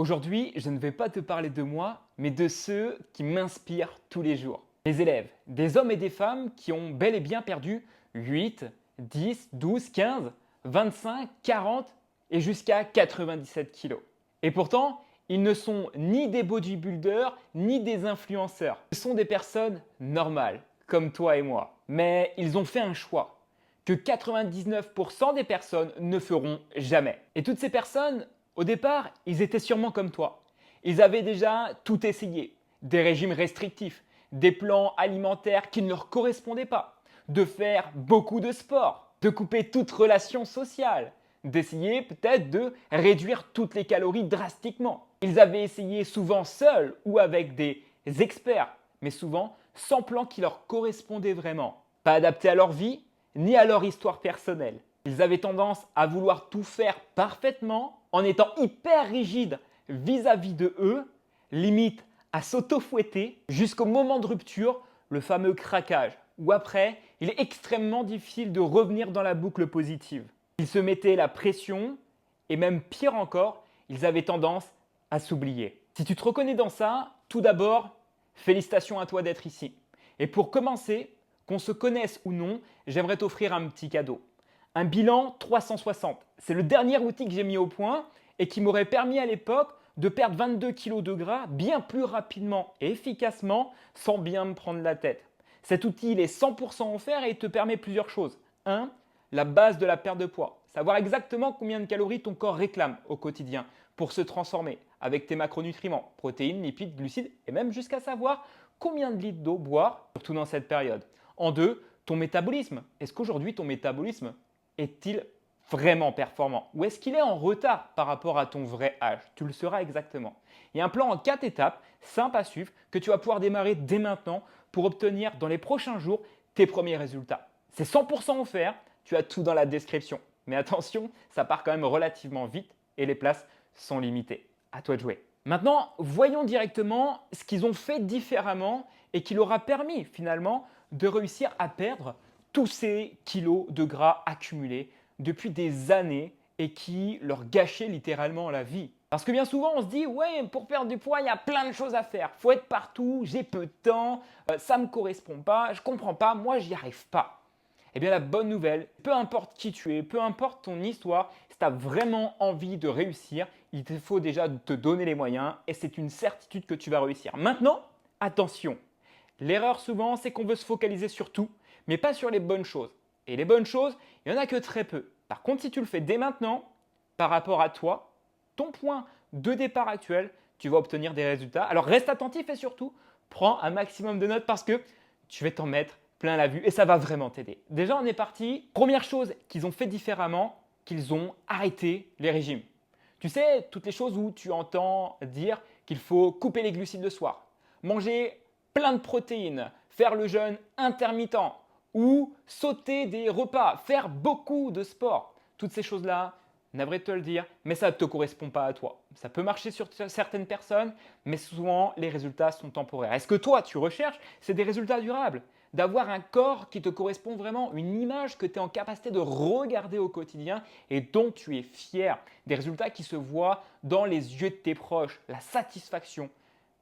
Aujourd'hui, je ne vais pas te parler de moi, mais de ceux qui m'inspirent tous les jours. Les élèves, des hommes et des femmes qui ont bel et bien perdu 8, 10, 12, 15, 25, 40 et jusqu'à 97 kilos. Et pourtant, ils ne sont ni des bodybuilders ni des influenceurs. Ce sont des personnes normales, comme toi et moi. Mais ils ont fait un choix que 99% des personnes ne feront jamais. Et toutes ces personnes, au départ, ils étaient sûrement comme toi. Ils avaient déjà tout essayé. Des régimes restrictifs, des plans alimentaires qui ne leur correspondaient pas, de faire beaucoup de sport, de couper toute relation sociale, d'essayer peut-être de réduire toutes les calories drastiquement. Ils avaient essayé souvent seuls ou avec des experts, mais souvent sans plan qui leur correspondait vraiment. Pas adapté à leur vie, ni à leur histoire personnelle. Ils avaient tendance à vouloir tout faire parfaitement en étant hyper rigides vis-à-vis de eux, limite à s'auto-fouetter jusqu'au moment de rupture, le fameux craquage, où après, il est extrêmement difficile de revenir dans la boucle positive. Ils se mettaient la pression et même pire encore, ils avaient tendance à s'oublier. Si tu te reconnais dans ça, tout d'abord, félicitations à toi d'être ici. Et pour commencer, qu'on se connaisse ou non, j'aimerais t'offrir un petit cadeau. Un bilan 360. C'est le dernier outil que j'ai mis au point et qui m'aurait permis à l'époque de perdre 22 kg de gras bien plus rapidement et efficacement sans bien me prendre la tête. Cet outil il est 100% offert et il te permet plusieurs choses. 1. La base de la perte de poids. Savoir exactement combien de calories ton corps réclame au quotidien pour se transformer avec tes macronutriments, protéines, lipides, glucides et même jusqu'à savoir combien de litres d'eau boire, surtout dans cette période. En 2, ton métabolisme. Est-ce qu'aujourd'hui ton métabolisme est-il vraiment performant ou est-ce qu'il est en retard par rapport à ton vrai âge? Tu le sauras exactement. Il y a un plan en 4 étapes, simple à suivre, que tu vas pouvoir démarrer dès maintenant pour obtenir dans les prochains jours tes premiers résultats. C'est 100% offert, tu as tout dans la description. Mais attention, ça part quand même relativement vite et les places sont limitées. À toi de jouer. Maintenant, voyons directement ce qu'ils ont fait différemment et qui leur a permis finalement de réussir à perdre tous ces kilos de gras accumulés depuis des années et qui leur gâchaient littéralement la vie. Parce que bien souvent, on se dit, ouais, pour perdre du poids, il y a plein de choses à faire. Il faut être partout, j'ai peu de temps, ça ne me correspond pas, je ne comprends pas, moi, j'y arrive pas. Eh bien, la bonne nouvelle, peu importe qui tu es, peu importe ton histoire, si tu as vraiment envie de réussir, il te faut déjà te donner les moyens et c'est une certitude que tu vas réussir. Maintenant, attention, l'erreur souvent, c'est qu'on veut se focaliser sur tout, mais pas sur les bonnes choses. Et les bonnes choses, il n'y en a que très peu. Par contre, si tu le fais dès maintenant, par rapport à toi, ton point de départ actuel, tu vas obtenir des résultats. Alors reste attentif et surtout, prends un maximum de notes parce que tu vas t'en mettre plein la vue et ça va vraiment t'aider. Déjà, on est parti. Première chose qu'ils ont fait différemment, qu'ils ont arrêté les régimes. Tu sais, toutes les choses où tu entends dire qu'il faut couper les glucides le soir, manger plein de protéines, faire le jeûne intermittent ou sauter des repas, faire beaucoup de sport. Toutes ces choses-là, navré de te le dire, mais ça ne te correspond pas à toi. Ça peut marcher sur certaines personnes, mais souvent les résultats sont temporaires. Est-ce que toi, tu recherches, c'est des résultats durables? D'avoir un corps qui te correspond vraiment, une image que tu es en capacité de regarder au quotidien et dont tu es fier, des résultats qui se voient dans les yeux de tes proches, la satisfaction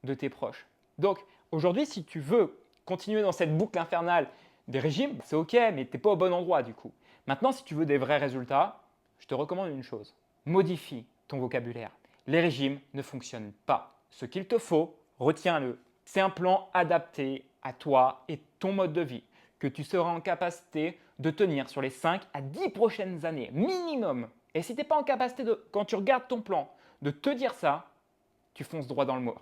de tes proches. Donc aujourd'hui, si tu veux continuer dans cette boucle infernale des régimes, c'est ok, mais tu n'es pas au bon endroit du coup. Maintenant, si tu veux des vrais résultats, je te recommande une chose. Modifie ton vocabulaire. Les régimes ne fonctionnent pas. Ce qu'il te faut, retiens-le. C'est un plan adapté à toi et ton mode de vie que tu seras en capacité de tenir sur les 5 à 10 prochaines années minimum. Et si tu n'es pas en capacité, quand tu regardes ton plan, de te dire ça, tu fonces droit dans le mur.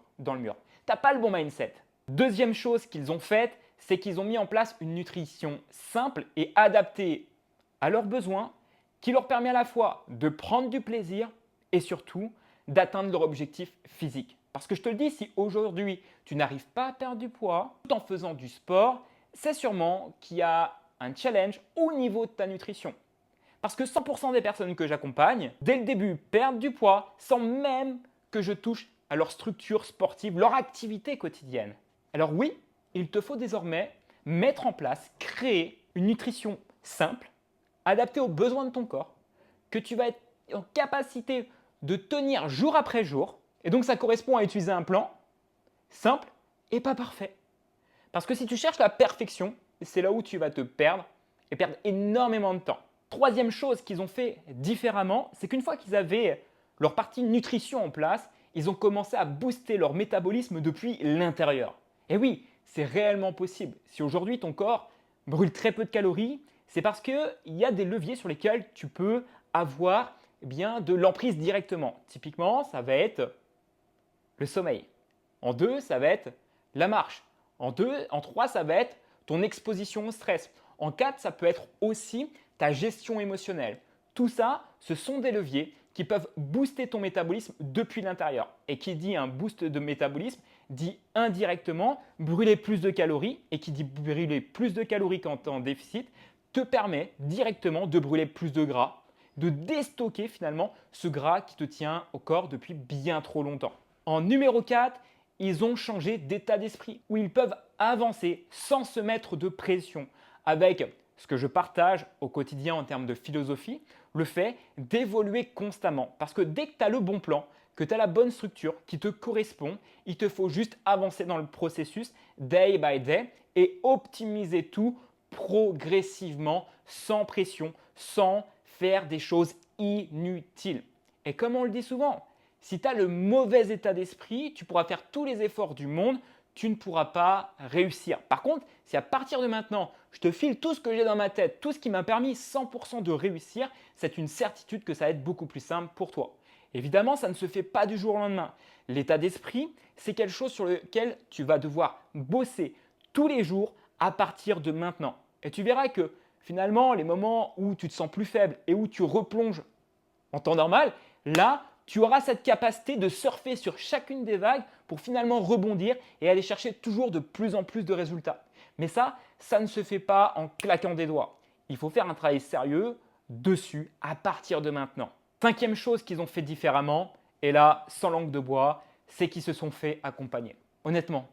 Tu n'as pas le bon mindset. Deuxième chose qu'ils ont faite, c'est qu'ils ont mis en place une nutrition simple et adaptée à leurs besoins qui leur permet à la fois de prendre du plaisir et surtout d'atteindre leur objectif physique. Parce que je te le dis, si aujourd'hui tu n'arrives pas à perdre du poids tout en faisant du sport, c'est sûrement qu'il y a un challenge au niveau de ta nutrition. Parce que 100% des personnes que j'accompagne, dès le début, perdent du poids sans même que je touche à leur structure sportive, leur activité quotidienne. Alors oui, il te faut désormais mettre en place, créer une nutrition simple, adaptée aux besoins de ton corps, que tu vas être en capacité de tenir jour après jour. Et donc ça correspond à utiliser un plan simple et pas parfait. Parce que si tu cherches la perfection, c'est là où tu vas te perdre et perdre énormément de temps. Troisième chose qu'ils ont fait différemment, c'est qu'une fois qu'ils avaient leur partie nutrition en place, ils ont commencé à booster leur métabolisme depuis l'intérieur. Et oui, c'est réellement possible. Si aujourd'hui ton corps brûle très peu de calories, c'est parce qu'il y a des leviers sur lesquels tu peux avoir de l'emprise directement. Typiquement, ça va être le sommeil. En 2, ça va être la marche. En 3, ça va être ton exposition au stress. En 4, ça peut être aussi ta gestion émotionnelle. Tout ça, ce sont des leviers qui peuvent booster ton métabolisme depuis l'intérieur. Et qui dit un boost de métabolisme dit indirectement brûler plus de calories. Et qui dit brûler plus de calories quand tu es en déficit te permet directement de brûler plus de gras, de déstocker finalement ce gras qui te tient au corps depuis bien trop longtemps. En numéro 4, ils ont changé d'état d'esprit où ils peuvent avancer sans se mettre de pression avec ce que je partage au quotidien en termes de philosophie, le fait d'évoluer constamment. Parce que dès que tu as le bon plan, que tu as la bonne structure qui te correspond, il te faut juste avancer dans le processus day by day et optimiser tout progressivement, sans pression, sans faire des choses inutiles. Et comme on le dit souvent, si tu as le mauvais état d'esprit, tu pourras faire tous les efforts du monde, tu ne pourras pas réussir. Par contre, si à partir de maintenant, je te file tout ce que j'ai dans ma tête, tout ce qui m'a permis 100% de réussir, c'est une certitude que ça va être beaucoup plus simple pour toi. Évidemment, ça ne se fait pas du jour au lendemain. L'état d'esprit, c'est quelque chose sur lequel tu vas devoir bosser tous les jours à partir de maintenant. Et tu verras que finalement, les moments où tu te sens plus faible et où tu replonges en temps normal, là, tu auras cette capacité de surfer sur chacune des vagues pour finalement rebondir et aller chercher toujours de plus en plus de résultats. Mais ça ne se fait pas en claquant des doigts. Il faut faire un travail sérieux dessus à partir de maintenant. Cinquième chose qu'ils ont fait différemment, et là, sans langue de bois, c'est qu'ils se sont fait accompagner. Honnêtement,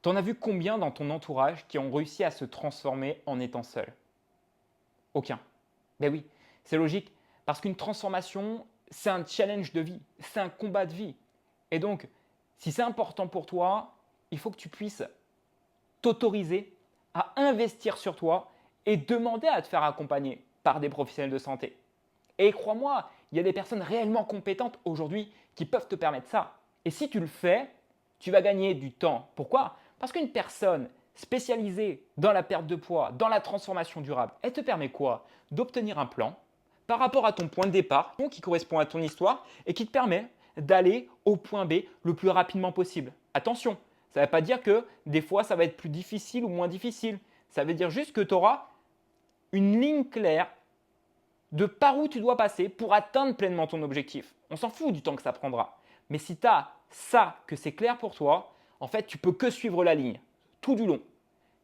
tu en as vu combien dans ton entourage qui ont réussi à se transformer en étant seuls? Aucun. Ben oui, c'est logique, parce qu'une transformation, c'est un challenge de vie, c'est un combat de vie. Et donc, si c'est important pour toi, il faut que tu puisses t'autoriser à investir sur toi et demander à te faire accompagner par des professionnels de santé. Et crois-moi, il y a des personnes réellement compétentes aujourd'hui qui peuvent te permettre ça. Et si tu le fais, tu vas gagner du temps. Pourquoi? Parce qu'une personne spécialisée dans la perte de poids, dans la transformation durable, elle te permet quoi? D'obtenir un plan par rapport à ton point de départ qui correspond à ton histoire et qui te permet d'aller au point B le plus rapidement possible. Attention, ça ne veut pas dire que des fois ça va être plus difficile ou moins difficile. Ça veut dire juste que tu auras une ligne claire de par où tu dois passer pour atteindre pleinement ton objectif. On s'en fout du temps que ça prendra. Mais si tu as ça, que c'est clair pour toi, en fait, tu peux que suivre la ligne tout du long.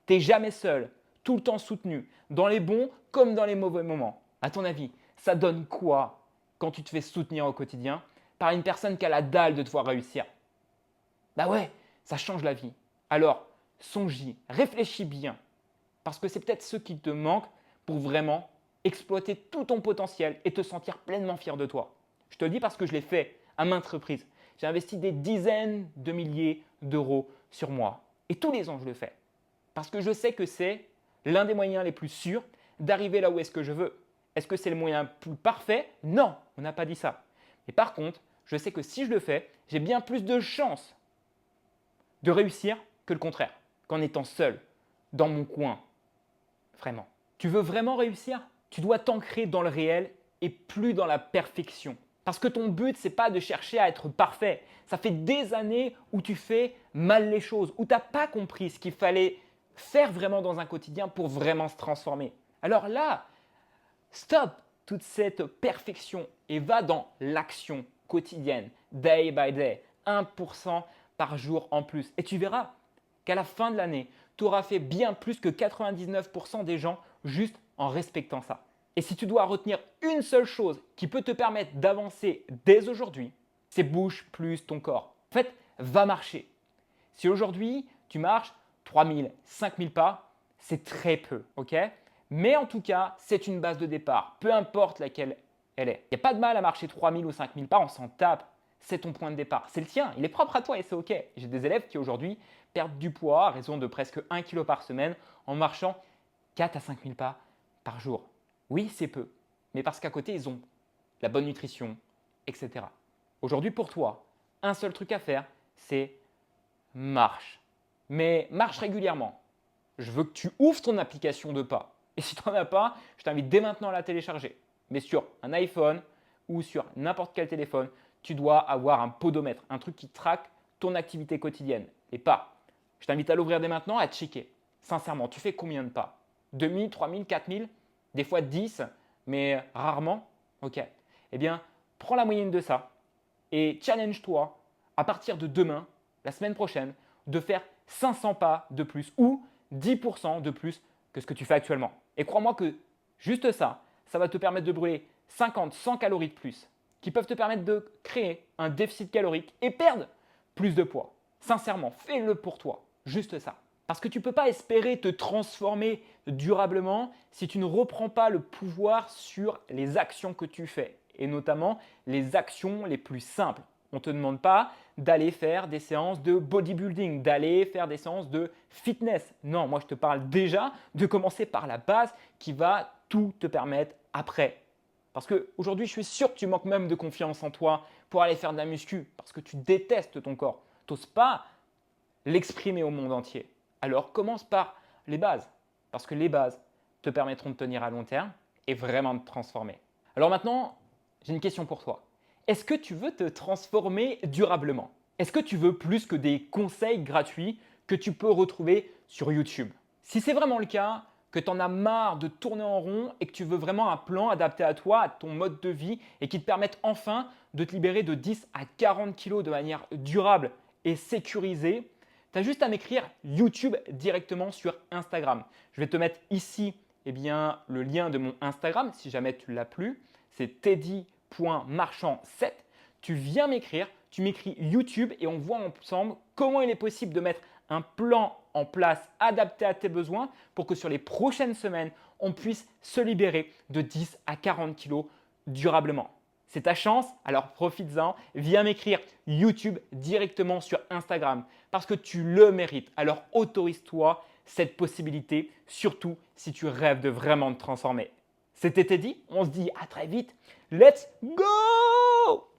Tu n'es jamais seul, tout le temps soutenu, dans les bons comme dans les mauvais moments. À ton avis, ça donne quoi quand tu te fais soutenir au quotidien par une personne qui a la dalle de te voir réussir? Bah ouais, ça change la vie. Alors, songe-y, réfléchis bien, parce que c'est peut-être ce qui te manque pour vraiment exploiter tout ton potentiel et te sentir pleinement fier de toi. Je te le dis parce que je l'ai fait à maintes reprises. J'ai investi des dizaines de milliers d'euros sur moi. Et tous les ans, je le fais. Parce que je sais que c'est l'un des moyens les plus sûrs d'arriver là où est-ce que je veux. Est-ce que c'est le moyen plus parfait? Non, on n'a pas dit ça. Mais par contre, je sais que si je le fais, j'ai bien plus de chances de réussir que le contraire, qu'en étant seul, dans mon coin. Vraiment. Tu veux vraiment réussir? Tu dois t'ancrer dans le réel et plus dans la perfection. Parce que ton but, ce n'est pas de chercher à être parfait. Ça fait des années où tu fais mal les choses, où tu n'as pas compris ce qu'il fallait faire vraiment dans un quotidien pour vraiment se transformer. Alors là, stop toute cette perfection et va dans l'action quotidienne, day by day, 1% par jour en plus. Et tu verras qu'à la fin de l'année, tu auras fait bien plus que 99% des gens juste en respectant ça. Et si tu dois retenir une seule chose qui peut te permettre d'avancer dès aujourd'hui, c'est bouge plus ton corps. En fait, va marcher. Si aujourd'hui, tu marches 3000, 5000 pas, c'est très peu, ok? Mais en tout cas, c'est une base de départ, peu importe laquelle elle est. Il n'y a pas de mal à marcher 3000 ou 5000 pas, on s'en tape. c'est ton point de départ. C'est le tien, il est propre à toi et c'est OK. J'ai des élèves qui aujourd'hui perdent du poids à raison de presque 1 kg par semaine en marchant 4 à 5 000 pas par jour. Oui, c'est peu, mais parce qu'à côté, ils ont la bonne nutrition, etc. Aujourd'hui, pour toi, un seul truc à faire, c'est marche. Mais marche régulièrement. Je veux que tu ouvres ton application de pas. Et si tu n'en as pas, je t'invite dès maintenant à la télécharger. Mais sur un iPhone ou sur n'importe quel téléphone, tu dois avoir un podomètre, un truc qui traque ton activité quotidienne, les pas. Je t'invite à l'ouvrir dès maintenant, à checker. Sincèrement, tu fais combien de pas? 2000, 3000, 4000, des fois 10, mais rarement. Ok. Eh bien, prends la moyenne de ça et challenge-toi à partir de demain, la semaine prochaine, de faire 500 pas de plus ou 10% de plus que ce que tu fais actuellement. Et crois-moi que juste ça, ça va te permettre de brûler 50, 100 calories de plus qui peuvent te permettre de créer un déficit calorique et perdre plus de poids. Sincèrement, fais-le pour toi, juste ça. Parce que tu ne peux pas espérer te transformer durablement si tu ne reprends pas le pouvoir sur les actions que tu fais et notamment les actions les plus simples. On ne te demande pas d'aller faire des séances de bodybuilding, d'aller faire des séances de fitness. Non, moi je te parle déjà de commencer par la base qui va tout te permettre après. Parce qu'aujourd'hui, je suis sûr que tu manques même de confiance en toi pour aller faire de la muscu parce que tu détestes ton corps. Tu n'oses pas l'exprimer au monde entier. Alors commence par les bases parce que les bases te permettront de tenir à long terme et vraiment de te transformer. Alors maintenant, j'ai une question pour toi. Est-ce que tu veux te transformer durablement? Est-ce que tu veux plus que des conseils gratuits que tu peux retrouver sur YouTube? Si c'est vraiment le cas, que tu en as marre de tourner en rond et que tu veux vraiment un plan adapté à toi, à ton mode de vie et qui te permette enfin de te libérer de 10 à 40 kilos de manière durable et sécurisée, tu as juste à m'écrire YouTube directement sur Instagram. Je vais te mettre ici le lien de mon Instagram si jamais tu l'as plus. C'est teddy.marchand7. Tu viens m'écrire, tu m'écris YouTube et on voit ensemble comment il est possible de mettre un plan en place adapté à tes besoins pour que sur les prochaines semaines, on puisse se libérer de 10 à 40 kilos durablement. C'est ta chance, alors profites-en, viens m'écrire YouTube directement sur Instagram parce que tu le mérites. Alors autorise-toi cette possibilité, surtout si tu rêves de vraiment te transformer. C'était Teddy, on se dit à très vite. Let's go!